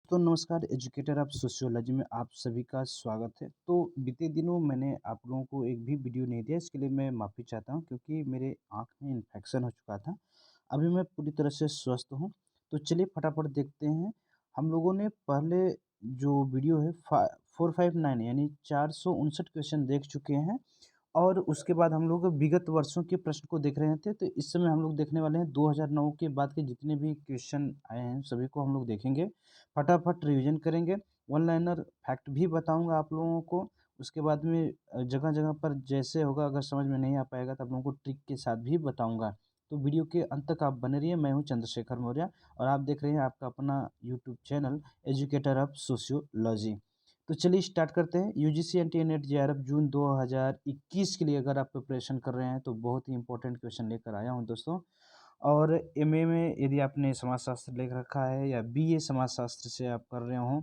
तो नमस्कार educator of sociology में आप सभी का स्वागत है। तो बीते दिनों मैंने आप लोगों को एक भी वीडियो नहीं दिया, इसके लिए मैं माफ़ी चाहता हूँ क्योंकि मेरे आँख में इन्फेक्शन हो चुका था। अभी मैं पूरी तरह से स्वस्थ हूँ। तो चलिए फटाफट देखते हैं। हम लोगों ने पहले जो वीडियो है 459 यानी 459 क्वेश्चन देख चुके हैं और उसके बाद हम लोग विगत वर्षों के प्रश्न को देख रहे थे। तो इस समय हम लोग देखने वाले हैं 2009 के बाद के जितने भी क्वेश्चन आए हैं सभी को हम लोग देखेंगे। फटाफट रिवीजन करेंगे। वन लाइनर फैक्ट भी बताऊंगा आप लोगों को। उसके बाद में जगह-जगह पर जैसे होगा, अगर समझ में नहीं आ पाएगा तो आप लोगों को ट्रिक के साथ भी बताऊंगा। तो वीडियो के अंत तक आप बने रहिए। मैं हूं चंद्रशेखर मौर्य और आप देख रहे हैं आपका अपना YouTube channel educator of sociology. तो चलिए स्टार्ट करते हैं। यूजीसी एनटीए नेट जेआरएफ जून 2021 के लिए अगर आप प्रिपरेशन कर रहे हैं तो बहुत ही इंपॉर्टेंट क्वेश्चन लेकर आया हूं दोस्तों। और एमए में यदि आपने समाजशास्त्र ले रखा है या बीए समाजशास्त्र से आप कर रहे हो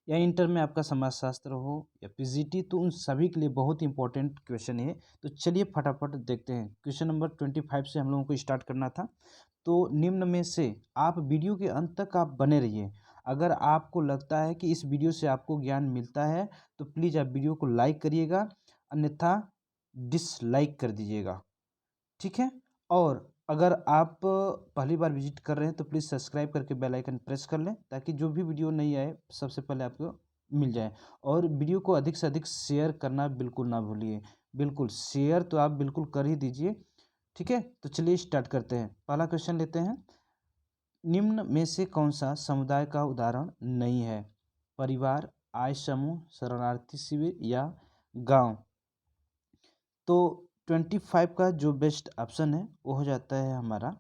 या इंटर में आपका समाजशास्त्र हो या पीजीटी, तो उन सभी के लिए बहुत इंपॉर्टेंट क्वेश्चन है। तो चलिए फटाफट देखते हैं। क्वेश्चन नंबर 25 से हम लोगों को स्टार्ट करना था। तो निम्न में से आप वीडियो के अंत तक आप बने रहिए। अगर आपको लगता है कि इस वीडियो से आपको ज्ञान मिलता है तो प्लीज़ आप वीडियो को लाइक करिएगा, अन्यथा डिसलाइक कर दीजिएगा। ठीक है। और अगर आप पहली बार विजिट कर रहे हैं तो प्लीज़ सब्सक्राइब करके बेल आइकन प्रेस कर लें ताकि जो भी वीडियो नई आए सबसे पहले आपको मिल जाए। और वीडियो को अधिक से अधिक शेयर करना बिल्कुल ना भूलिए। बिल्कुल शेयर तो आप बिल्कुल कर ही दीजिए। ठीक है। तो चलिए स्टार्ट करते हैं। पहला क्वेश्चन लेते हैं। निम्न में से कौन सा समुदाय का उदाहरण नहीं है? परिवार, आय समूह, शरणार्थी शिविर या गांव? तो 25 का जो बेस्ट ऑप्शन है वो हो जाता है हमारा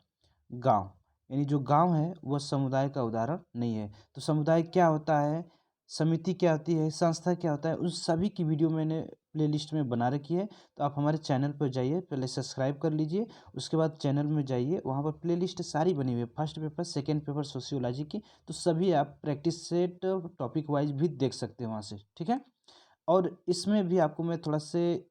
गांव। यानी जो गांव है वो समुदाय का उदाहरण नहीं है। तो समुदाय क्या होता है, समिति क्या होती है, संस्था क्या होता है, उन सभी की वीडियो मैंने प्लेलिस्ट में बना रखी है। तो आप हमारे चैनल पर जाइए, पहले सब्सक्राइब कर लीजिए। उसके बाद चैनल में जाइए, वहाँ पर प्लेलिस्ट सारी बनी हुई है, first paper second paper sociology की। तो सभी आप प्रैक्टिस सेट टॉपिक वाइज भी देख सकते हैं वहाँ से। ठीक है। और इसमें भी आपको मैं थोड़ा से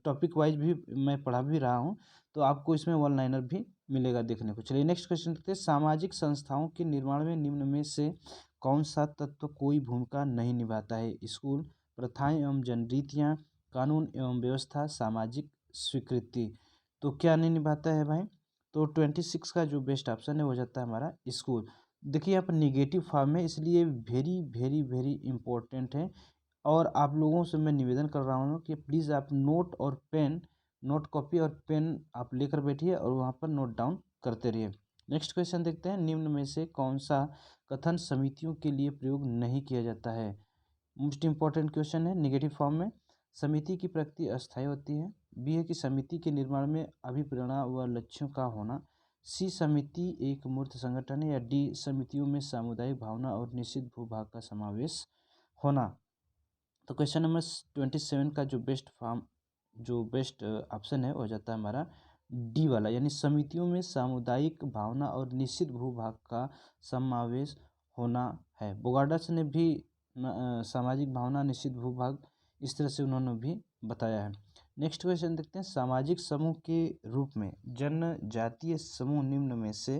टॉपिक वाइज भी मैं पढ़ा भी रहा हूँ, तो आपको इसमें वन लाइनर भी मिलेगा देखने को। चलिए नेक्स्ट क्वेश्चन देखते हैं। सामाजिक संस्थाओं के निर्माण में निम्न में से कौन सा तत्व कोई भूमिका नहीं निभाता है? स्कूल, प्रथाएं एवं जनरीतियाँ, कानून एवं व्यवस्था, सामाजिक स्वीकृति। तो क्या नहीं निभाता है भाई? तो 26 का जो बेस्ट ऑप्शन है हो जाता है हमारा स्कूल। देखिए यहाँ पर निगेटिव फॉर्म है, इसलिए वेरी वेरी वेरी इंपॉर्टेंट है। और आप लोगों से मैं निवेदन कर रहा हूँ कि प्लीज़ आप नोट कॉपी और पेन आप लेकर बैठिए और वहाँ पर नोट डाउन करते रहिए। नेक्स्ट क्वेश्चन देखते हैं। निम्न में से कौन सा कथन समितियों के लिए प्रयोग नहीं किया जाता है? मोस्ट इंपॉर्टेंट क्वेश्चन है निगेटिव फॉर्म में। समिति की प्रकृति अस्थायी होती है। बी है कि समिति के निर्माण में अभिप्रेरणा व लक्ष्यों का होना। सी समिति एक मूर्त संगठन है। या डी समितियों में सामुदायिक भावना और निश्चित भूभाग का समावेश होना। तो क्वेश्चन नंबर 27 का जो बेस्ट ऑप्शन है वो हो जाता है हमारा डी वाला, यानी समितियों में सामुदायिक भावना और निश्चित भूभाग का समावेश होना है। बोगार्डस ने भी सामाजिक भावना निश्चित भूभाग इस तरह से उन्होंने भी बताया है। नेक्स्ट क्वेश्चन देखते हैं। सामाजिक समूह के रूप में जनजातीय समूह निम्न में से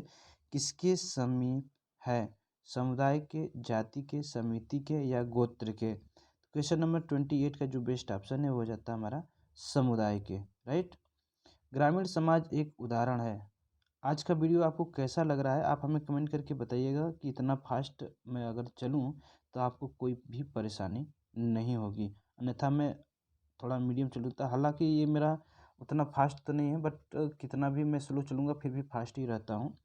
किसके समीप है? समुदाय के, जाति के, समिति के या गोत्र के? क्वेश्चन नंबर 28 का जो बेस्ट ऑप्शन है वो हो जाता है हमारा समुदाय के। राइट। ग्रामीण समाज एक उदाहरण है। आज का वीडियो आपको कैसा लग रहा है आप हमें कमेंट करके बताइएगा कि इतना फास्ट मैं अगर चलूँ तो आपको कोई भी परेशानी नहीं होगी, अन्यथा मैं थोड़ा मीडियम चलूँगा। हालांकि ये मेरा उतना फास्ट तो नहीं है, बट कितना भी मैं स्लो चलूँगा फिर भी फास्ट ही रहता हूँ,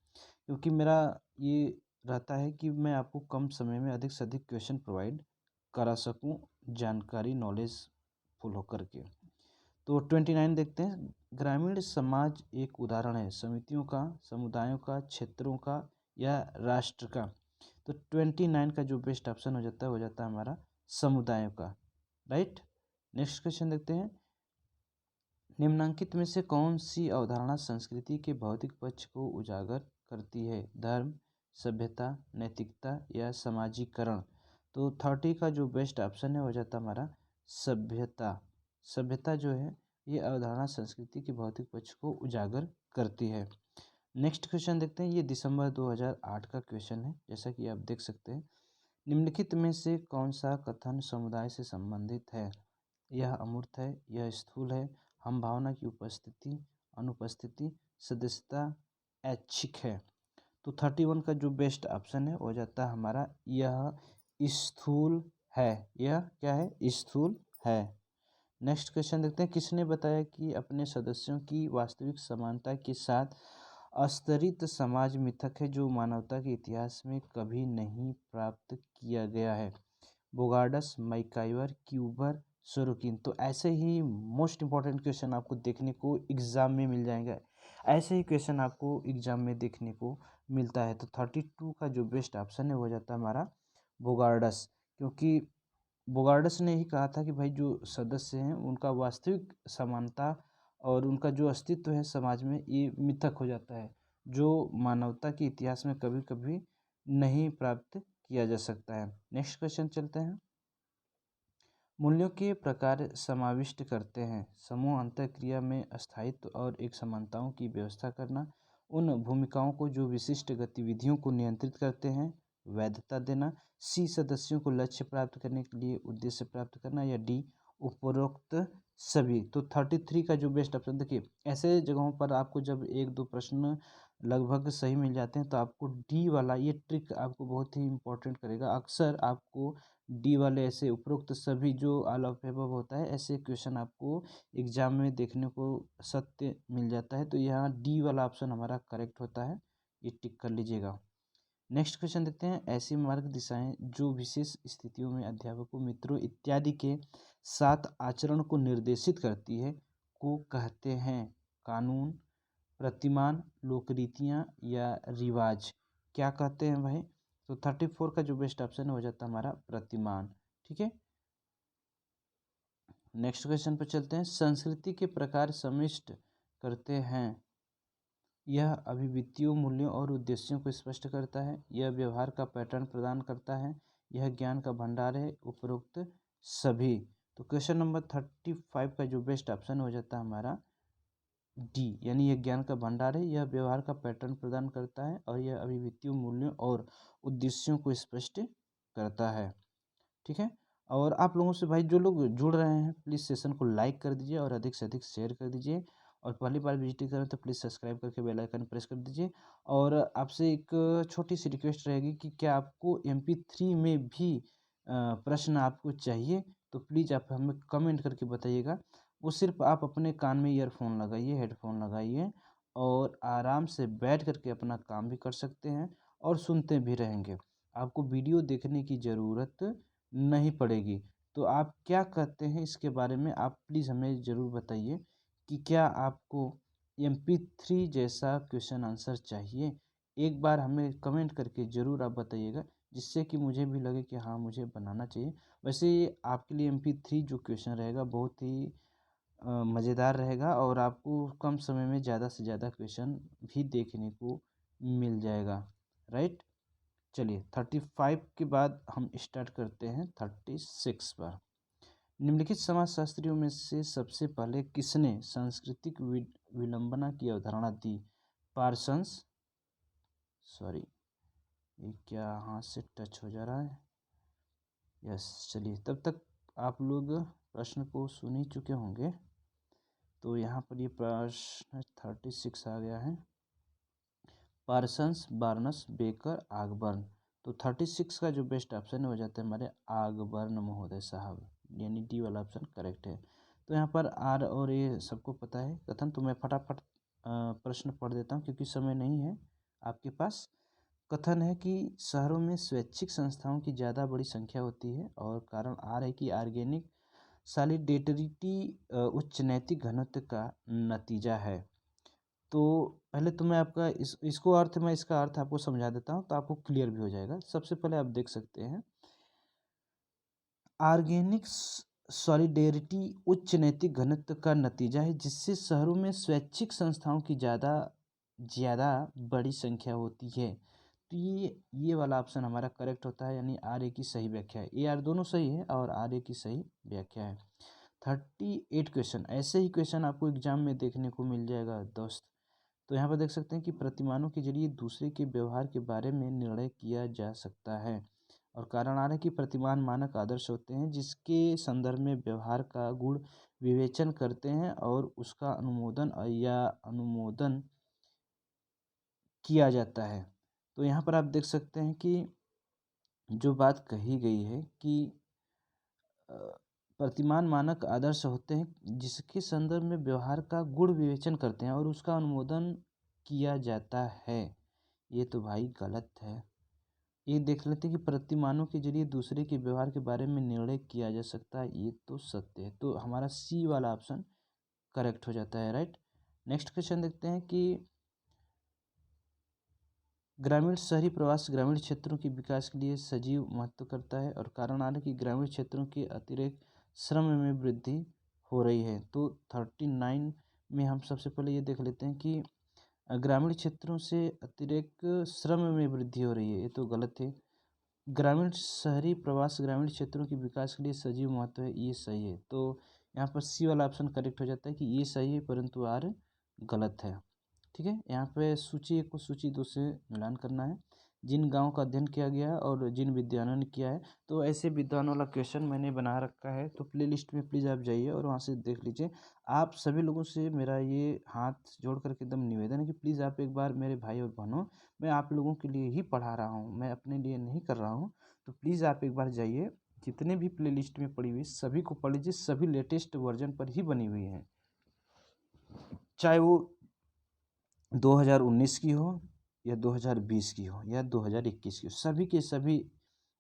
क्योंकि मेरा ये रहता है कि मैं आपको कम समय में अधिक से अधिक क्वेश्चन प्रोवाइड करा सकूं, जानकारी नॉलेज फुल होकर के। तो 29 देखते हैं। ग्रामीण समाज एक उदाहरण है समितियों का, समुदायों का, क्षेत्रों का या राष्ट्र का? तो 29 का जो बेस्ट ऑप्शन हो जाता है हमारा समुदायों का। राइट। नेक्स्ट क्वेश्चन देखते हैं। निम्नलिखित में से कौन सी अवधारणा संस्कृति के भौतिक पक्ष को उजागर करती है? धर्म, सभ्यता, नैतिकता या समाजीकरण? तो 30 का जो बेस्ट ऑप्शन है हो जाता है हमारा सभ्यता। सभ्यता जो है ये अवधारणा संस्कृति के भौतिक पक्ष को उजागर करती है। नेक्स्ट क्वेश्चन देखते हैं। ये दिसंबर 2008 का क्वेश्चन है, जैसा कि आप देख सकते हैं। निम्नलिखित में से कौन सा कथन समुदाय से संबंधित है? यह अमूर्त है, यह स्थूल है, हम भावना की उपस्थिति, अनुपस्थिति, सदस्यता ऐच्छिक है। तो 31 का जो बेस्ट ऑप्शन है वो हो जाता है हमारा यह स्थूल है। यह क्या है? स्थूल है। नेक्स्ट क्वेश्चन देखते हैं। किसने बताया कि अपने सदस्यों की वास्तविक समानता के साथ अस्तरित समाज मिथक है जो मानवता के इतिहास में कभी नहीं प्राप्त किया गया है? Bogardus, MacIver, क्यूबर, Sorokin. तो ऐसे ही मोस्ट इंपॉर्टेंट क्वेश्चन आपको देखने को एग्जाम में मिल जाएगा। ऐसे ही क्वेश्चन आपको एग्जाम में देखने को मिलता है। तो 32 का जो बेस्ट ऑप्शन है वो हो जाता है हमारा बोगार्डस, क्योंकि बोगार्डस ने ही कहा था कि भाई जो सदस्य हैं उनका वास्तविक समानता और उनका जो अस्तित्व है समाज में ये मिथक हो जाता है जो मानवता के इतिहास में कभी कभी नहीं प्राप्त किया जा सकता है। नेक्स्ट क्वेश्चन चलते हैं। मूल्यों के प्रकार समाविष्ट करते हैं समूह अंतःक्रिया में स्थायित्व और एक समानताओं की व्यवस्था करना, उन भूमिकाओं को जो विशिष्ट गतिविधियों को नियंत्रित करते हैं, वैधता देना, सी सदस्यों को लक्ष्य प्राप्त करने के लिए उद्देश्य प्राप्त करना, या डी उपरोक्त सभी। तो 33 का जो बेस्ट ऑप्शन, देखिए ऐसे जगहों पर आपको जब एक दो प्रश्न लगभग सही मिल जाते हैं तो आपको डी वाला ये ट्रिक आपको बहुत ही इंपॉर्टेंट करेगा। अक्सर आपको डी वाले ऐसे उपरोक्त सभी जो ऑल ऑफ एबव होता है ऐसे क्वेश्चन आपको एग्जाम में देखने को सत्य मिल जाता है। तो यहाँ डी वाला ऑप्शन हमारा करेक्ट होता है, ये टिक कर लीजिएगा। नेक्स्ट क्वेश्चन देखते हैं। ऐसी मार्ग दिशाएं जो विशेष स्थितियों में अध्यापकों, मित्रों इत्यादि के साथ आचरण को निर्देशित करती है को कहते हैं? कानून, प्रतिमान, लोकरीतियाँ या रिवाज। क्या कहते हैं भाई? तो 34 का जो बेस्ट ऑप्शन हो जाता है हमारा प्रतिमान। ठीक है, नेक्स्ट क्वेश्चन पर चलते हैं। संस्कृति के प्रकार समिष्ट करते हैं। यह अभिवृत्तियों, मूल्यों और उद्देश्यों को स्पष्ट करता है, यह व्यवहार का पैटर्न प्रदान करता है, यह ज्ञान का भंडार है, उपरोक्त सभी। तो क्वेश्चन नंबर 35 का जो बेस्ट ऑप्शन हो जाता है हमारा डी, यानी यह ज्ञान का भंडार है, यह व्यवहार का पैटर्न प्रदान करता है और यह अभिवृत्तियों, मूल्यों और उद्देश्यों को स्पष्ट करता है। ठीक है, और आप लोगों से भाई जो लोग जुड़ रहे हैं प्लीज़ सेशन को लाइक कर दीजिए और अधिक से अधिक शेयर कर दीजिए, और पहली बार विजिट करें तो प्लीज़ सब्सक्राइब करके बेल आइकन प्रेस कर दीजिए। और आपसे एक छोटी सी रिक्वेस्ट रहेगी कि क्या आपको MP3 में भी प्रश्न आपको चाहिए, तो प्लीज़ आप हमें कमेंट करके बताइएगा। वो सिर्फ आप अपने कान में ईयरफोन लगाइए, हेडफोन लगाइए और आराम से बैठ करके अपना काम भी कर सकते हैं और सुनते भी रहेंगे। आपको वीडियो देखने की ज़रूरत नहीं पड़ेगी। तो आप क्या कहते हैं इसके बारे में? आप प्लीज़ हमें ज़रूर बताइए कि क्या आपको MP3 जैसा क्वेश्चन आंसर चाहिए? एक बार हमें कमेंट करके ज़रूर आप बताइएगा, जिससे कि मुझे भी लगे कि हाँ मुझे बनाना चाहिए। वैसे ये आपके लिए MP3 जो क्वेश्चन रहेगा बहुत ही मज़ेदार रहेगा और आपको कम समय में ज़्यादा से ज़्यादा क्वेश्चन भी देखने को मिल जाएगा, राइट। चलिए 35 के बाद हम स्टार्ट करते हैं 36 पर। निम्नलिखित समाजशास्त्रियों में से सबसे पहले किसने सांस्कृतिक विडंबना की अवधारणा दी? पार्सन्स, सॉरी ये क्या हाथ से टच हो जा रहा है। यस, चलिए तब तक आप लोग प्रश्न को सुन ही चुके होंगे। तो यहाँ पर ये प्रश्न 36 आ गया है। Parsons, Barnes, Baker, Ogburn. तो 36 का जो बेस्ट ऑप्शन हो जाता है हमारे आगबर्न महोदय साहब, यानी डी वाला ऑप्शन करेक्ट है। तो यहाँ पर आर और ए सबको पता है कथन। तो मैं फटाफट प्रश्न पढ़ देता हूँ क्योंकि समय नहीं है आपके पास। कथन है कि शहरों में स्वैच्छिक संस्थाओं की ज़्यादा बड़ी संख्या होती है और कारण आर है कि ऑर्गेनिक सॉलिडेरिटी उच्च नैतिक घनत्व का नतीजा है। तो पहले तो मैं आपका इसको अर्थ मैं इसका अर्थ आपको समझा देता हूँ तो आपको क्लियर भी हो जाएगा। सबसे पहले आप देख सकते हैं ऑर्गेनिक सॉलिडेरिटी उच्च नैतिक घनत्व का नतीजा है जिससे शहरों में स्वैच्छिक संस्थाओं की ज़्यादा बड़ी संख्या होती है। तो ये वाला ऑप्शन हमारा करेक्ट होता है, यानी आर ए की सही व्याख्या है। ए आर दोनों सही है और आर ए की सही व्याख्या है। 38 क्वेश्चन, ऐसे ही क्वेश्चन आपको एग्जाम में देखने को मिल जाएगा दोस्त। तो यहाँ पर देख सकते हैं कि प्रतिमानों के जरिए दूसरे के व्यवहार के बारे में निर्णय किया जा सकता है। और कारण आ रहा है कि प्रतिमान मानक आदर्श होते हैं जिसके संदर्भ में व्यवहार का गुण विवेचन करते हैं और उसका अनुमोदन किया जाता है। तो यहाँ पर आप देख सकते हैं कि जो बात कही गई है कि अ, प्रतिमान मानक आदर्श होते हैं जिसके संदर्भ में व्यवहार का गुण विवेचन करते हैं और उसका अनुमोदन किया जाता है। ये तो भाई गलत है। ये देख लेते हैं कि प्रतिमानों के जरिए दूसरे के व्यवहार के बारे में निर्णय किया जा सकता है, ये तो सत्य है। तो हमारा सी वाला ऑप्शन करेक्ट हो जाता है, राइट। नेक्स्ट क्वेश्चन देखते हैं कि ग्रामीण शहरी प्रवास ग्रामीण क्षेत्रों के विकास के लिए सजीव महत्व करता है और कारण आ रहा है कि ग्रामीण क्षेत्रों के अतिरिक्त श्रम में वृद्धि हो रही है। तो 39 में हम सबसे पहले ये देख लेते हैं कि ग्रामीण क्षेत्रों से अतिरिक्त श्रम में वृद्धि हो रही है, ये तो गलत है। ग्रामीण शहरी प्रवास ग्रामीण क्षेत्रों के विकास के लिए सजीव महत्व है, ये सही है। तो यहाँ पर सी वाला ऑप्शन करेक्ट हो जाता है कि ये सही है परंतु आर गलत है। ठीक है, यहाँ पे सूची 1 को सूची 2 से मिलान करना है। जिन गाँव का अध्ययन किया गया है और जिन विद्वानों ने किया है, तो ऐसे विद्वान वाला क्वेश्चन मैंने बना रखा है, तो प्लेलिस्ट में प्लीज़ आप जाइए और वहाँ से देख लीजिए। आप सभी लोगों से मेरा ये हाथ जोड़ करके एकदम निवेदन है कि प्लीज़ आप एक बार मेरे भाई और बहनों, मैं आप लोगों के लिए ही पढ़ा रहा हूँ, मैं अपने लिए नहीं कर रहा हूँ। तो प्लीज़ आप एक बार जाइए, जितने भी प्लेलिस्ट में पड़ी हुई सभी को पढ़ लीजिए, सभी लेटेस्ट वर्जन पर ही बनी हुई हैं, चाहे वो 2019 की हो या 2020 की हो या 2021 की हो, सभी के सभी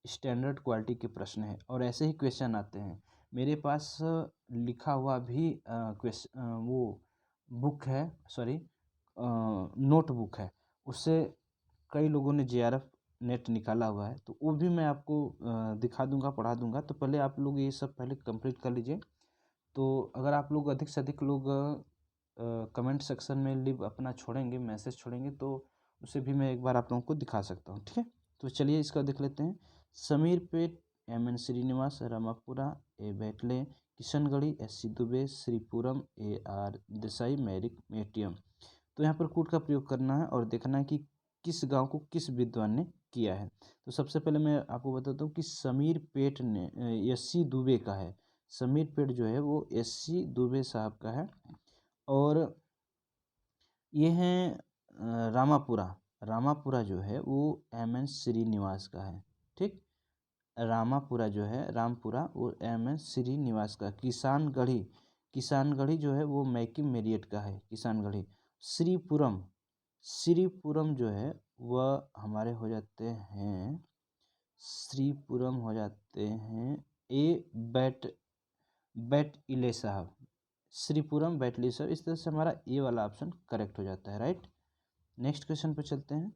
स्टैंडर्ड क्वालिटी के प्रश्न हैं और ऐसे ही क्वेश्चन आते हैं। मेरे पास लिखा हुआ भी वो बुक है, सॉरी नोटबुक है, उससे कई लोगों ने जेआरएफ नेट निकाला हुआ है, तो वो भी मैं आपको दिखा दूंगा, पढ़ा दूंगा। तो पहले आप लोग ये सब पहले कंप्लीट कर लीजिए। तो अगर आप लोग अधिक से अधिक लोग कमेंट सेक्शन में लिव अपना छोड़ेंगे, मैसेज छोड़ेंगे, तो उसे भी मैं एक बार आप लोगों को दिखा सकता हूँ। ठीक है, तो चलिए इसका देख लेते हैं। Shamirpet, M N. Srinivas, Rampura, A Beteille, Kishangarhi, S C. Dube, Sripuram, A R. Desai, Marriott मेटियम। तो यहाँ पर कूट का प्रयोग करना है और देखना है कि किस गांव को किस विद्वान ने किया है। तो सबसे पहले मैं आपको बताता हूँ कि समीरपेट ने एस.सी. दुबे का है। समीरपेट जो है वो एस.सी. दुबे साहब का है। और ये हैं रामापुरा। रामापुरा जो है वो एम.एन. श्रीनिवास का है। ठीक, रामापुरा जो है, रामपुरा, वो एम.एन. श्रीनिवास का। किसानगढ़ी, किसानगढ़ी जो है वो मैकिम मेरियट का है, किसानगढ़ी। श्रीपुरम, श्रीपुरम जो है वह हमारे हो जाते हैं, श्रीपुरम हो जाते हैं ए बैट इले साहब, श्रीपुरम बैटली साहब। इस तरह से हमारा ए वाला ऑप्शन करेक्ट हो जाता है, राइट। नेक्स्ट क्वेश्चन पर चलते हैं।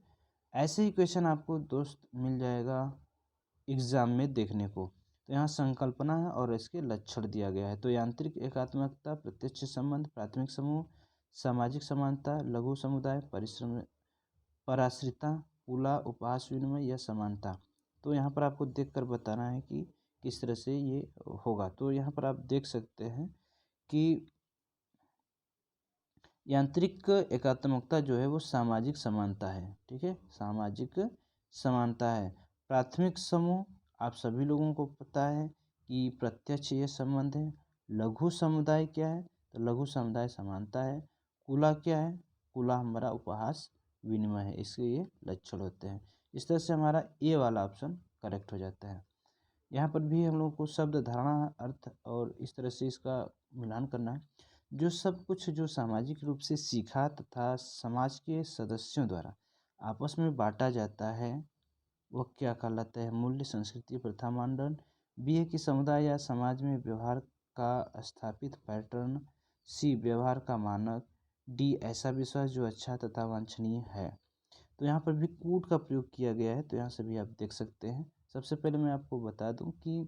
ऐसे ही क्वेश्चन आपको दोस्त मिल जाएगा एग्जाम में देखने को। तो यहाँ संकल्पना है और इसके लक्षण दिया गया है। तो यांत्रिक एकात्मकता, प्रत्यक्ष संबंध, प्राथमिक समूह, सामाजिक समानता, लघु समुदाय, परिश्रम, पराश्रिता, पुला, उपहास विनिमय या समानता। तो यहाँ पर आपको देखकर बताना है कि किस तरह से ये होगा। तो यहाँ पर आप देख सकते हैं कि यांत्रिक एकात्मकता जो है वो सामाजिक समानता है। ठीक है, सामाजिक समानता है। प्राथमिक समूह आप सभी लोगों को पता है कि प्रत्यक्ष ये संबंध है। लघु समुदाय क्या है? तो लघु समुदाय समानता है। कुला क्या है? कुला हमारा उपहास विनिमय है। इसके ये लक्षण होते हैं। इस तरह से हमारा ए वाला ऑप्शन करेक्ट हो जाता है। यहाँ पर भी हम लोग को शब्द, धारणा, अर्थ और इस तरह से इसका मिलान करना है। जो सब कुछ जो सामाजिक रूप से सीखा तथा समाज के सदस्यों द्वारा आपस में बांटा जाता है वह क्या कहलाता है? मूल्य, संस्कृति, प्रथा, मानदंड। बी है कि समुदाय या समाज में व्यवहार का स्थापित पैटर्न। सी व्यवहार का मानक। डी ऐसा विश्वास जो अच्छा तथा वांछनीय है। तो यहाँ पर भी कूट का प्रयोग किया गया है, तो यहाँ से भी आप देख सकते हैं। सबसे पहले मैं आपको बता दूं कि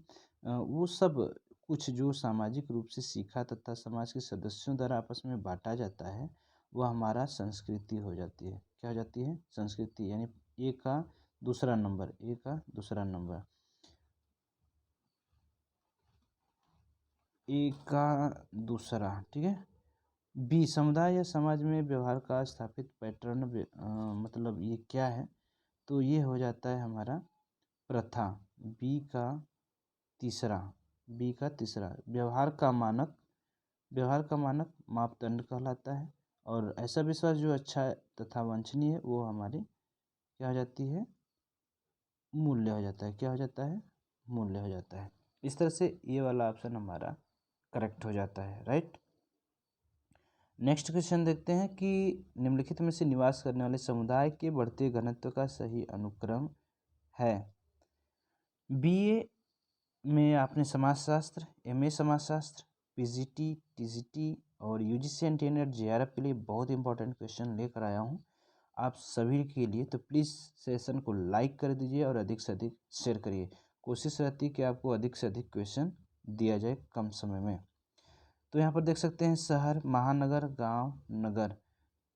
वो सब कुछ जो सामाजिक रूप से सीखा तथा समाज के सदस्यों द्वारा आपस में बांटा जाता है वह हमारा संस्कृति हो जाती है। क्या हो जाती है? संस्कृति। यानी ए का दूसरा नंबर, ए का दूसरा नंबर, ए का दूसरा। ठीक है, बी समुदाय या समाज में व्यवहार का स्थापित पैटर्न मतलब ये क्या है, तो ये हो जाता है हमारा प्रथा। बी का तीसरा बी का तीसरा व्यवहार का मानक मापदंड कहलाता है। और ऐसा विश्वास जो अच्छा है तथा वांछनीय है वो हमारी क्या हो जाती है, मूल्य हो जाता है। क्या हो जाता है, मूल्य हो जाता है। इस तरह से ये वाला ऑप्शन हमारा करेक्ट हो जाता है, राइट। नेक्स्ट क्वेश्चन देखते हैं कि निम्नलिखित में से निवास करने वाले समुदाय के बढ़ते घनत्व का सही अनुक्रम है। बीए में आपने समाजशास्त्र, एमए समाजशास्त्र, पीजीटी, टीजीटी और यूजीसी एंड टेनेट जेआरएफ के लिए बहुत इंपॉर्टेंट क्वेश्चन लेकर आया हूँ आप सभी के लिए। तो प्लीज़ सेशन को लाइक कर दीजिए और अधिक से अधिक शेयर करिए। कोशिश रहती है कि आपको अधिक से अधिक क्वेश्चन दिया जाए कम समय में। तो यहाँ पर देख सकते हैं शहर, महानगर, गांव, नगर।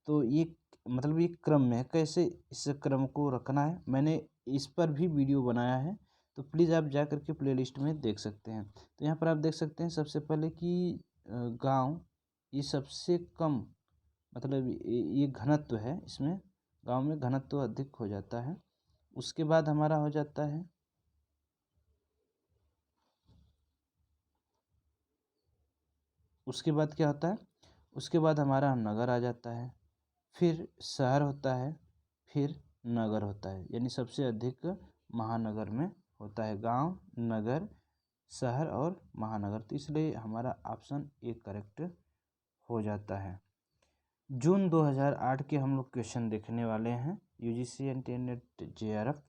तो ये मतलब ये क्रम में है, कैसे इस क्रम को रखना है मैंने इस पर भी वीडियो बनाया है। तो प्लीज़ आप जा करके प्लेलिस्ट में देख सकते हैं। तो यहाँ पर आप देख सकते हैं सबसे पहले कि गांव ये सबसे कम मतलब ये घनत्व है, इसमें गांव में घनत्व अधिक हो जाता है। उसके बाद हमारा हो जाता है उसके बाद क्या होता है, उसके बाद हमारा नगर आ जाता है, फिर शहर होता है, फिर नगर होता है। यानी सबसे अधिक महानगर में होता है, गांव, नगर, शहर और महानगर। तो इसलिए हमारा ऑप्शन ए करेक्ट हो जाता है। जून 2008 के हम लोग क्वेश्चन देखने वाले हैं, यूजीसी एंड टेनेट जेआरएफ।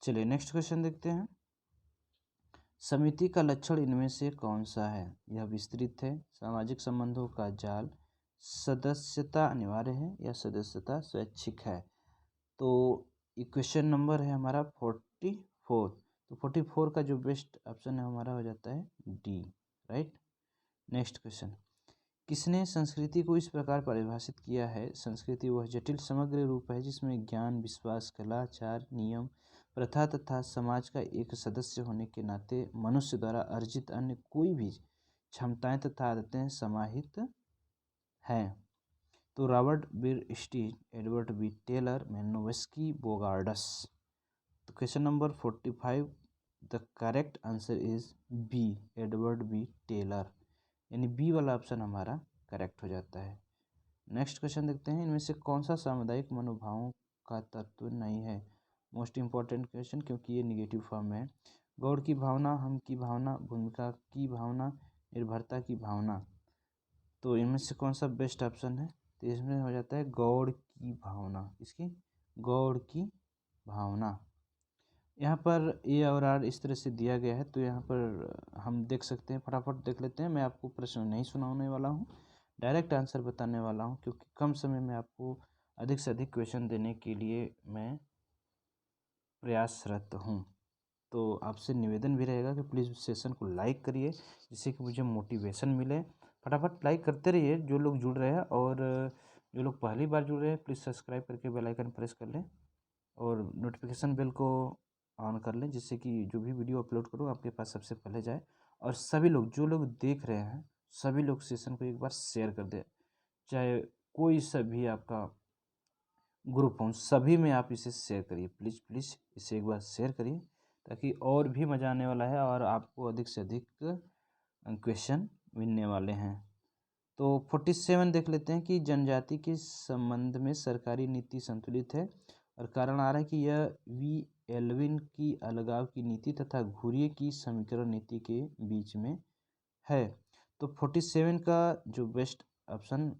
चलिए नेक्स्ट क्वेश्चन देखते हैं। समिति का लक्षण इनमें से कौन सा है? यह विस्तृत है, सामाजिक संबंधों का जाल, सदस्यता अनिवार्य है या सदस्यता स्वैच्छिक है। तो ये क्वेश्चन नंबर है हमारा 44। तो 44 का जो बेस्ट ऑप्शन है हमारा हो जाता है डी, राइट। नेक्स्ट क्वेश्चन, किसने संस्कृति को इस प्रकार परिभाषित किया है? संस्कृति वह जटिल समग्र रूप है जिसमें ज्ञान, विश्वास, कला, आचार, नियम, प्रथा तथा समाज का एक सदस्य होने के नाते मनुष्य द्वारा अर्जित अन्य कोई भी क्षमताएं तथा आदतें समाहित हैं। तो Robert Bierstedt, Edward B Tylor, Malinowski, Bogardus. तो question number 45, the correct answer is B, Edward B Tylor. यानी बी वाला ऑप्शन हमारा करेक्ट हो जाता है। नेक्स्ट क्वेश्चन देखते हैं, इनमें से कौन सा सामुदायिक मनोभावों का तत्व नहीं है? मोस्ट इंपॉर्टेंट क्वेश्चन, क्योंकि ये निगेटिव फॉर्म में है। गौड़ की भावना, हम की भावना, भूमिका की भावना, निर्भरता की भावना। तो इनमें से कौन सा बेस्ट ऑप्शन है? तो इसमें हो जाता है गौड़ की भावना। इसकी गौड़ की भावना। यहाँ पर ए और आर इस तरह से दिया गया है, तो यहाँ पर हम देख सकते हैं, फटाफट देख लेते हैं। मैं आपको प्रश्न नहीं सुनाने वाला हूँ, डायरेक्ट आंसर बताने वाला हूँ, क्योंकि कम समय में आपको अधिक से अधिक क्वेश्चन देने के लिए मैं प्रयासरत हूँ। तो आपसे निवेदन भी रहेगा कि प्लीज़ सेशन को लाइक करिए, जिससे कि मुझे मोटिवेशन मिले। फटाफट लाइक करते रहिए जो लोग जुड़ रहे हैं, और जो लोग पहली बार जुड़ रहे हैं प्लीज़ सब्सक्राइब करके बेल आइकन प्रेस कर लें और नोटिफिकेशन बेल को ऑन कर लें, जिससे कि जो भी वीडियो अपलोड करूँ आपके पास सबसे पहले जाए। और सभी लोग जो लोग देख रहे हैं सभी लोग सेशन को एक बार शेयर कर दें, चाहे कोई सा भी आपका ग्रुप हो, सभी में आप इसे शेयर करिए। प्लीज़ प्लीज़ इसे एक बार शेयर करिए, ताकि और भी मज़ा आने वाला है और आपको अधिक से अधिक क्वेश्चन मिलने वाले हैं। तो 47 देख लेते हैं कि जनजाति के संबंध में सरकारी नीति संतुलित है, और कारण आ रहा है कि यह वी एल्विन की अलगाव की नीति तथा घुरिये की समीकरण नीति के बीच में है। तो 47 का जो बेस्ट ऑप्शन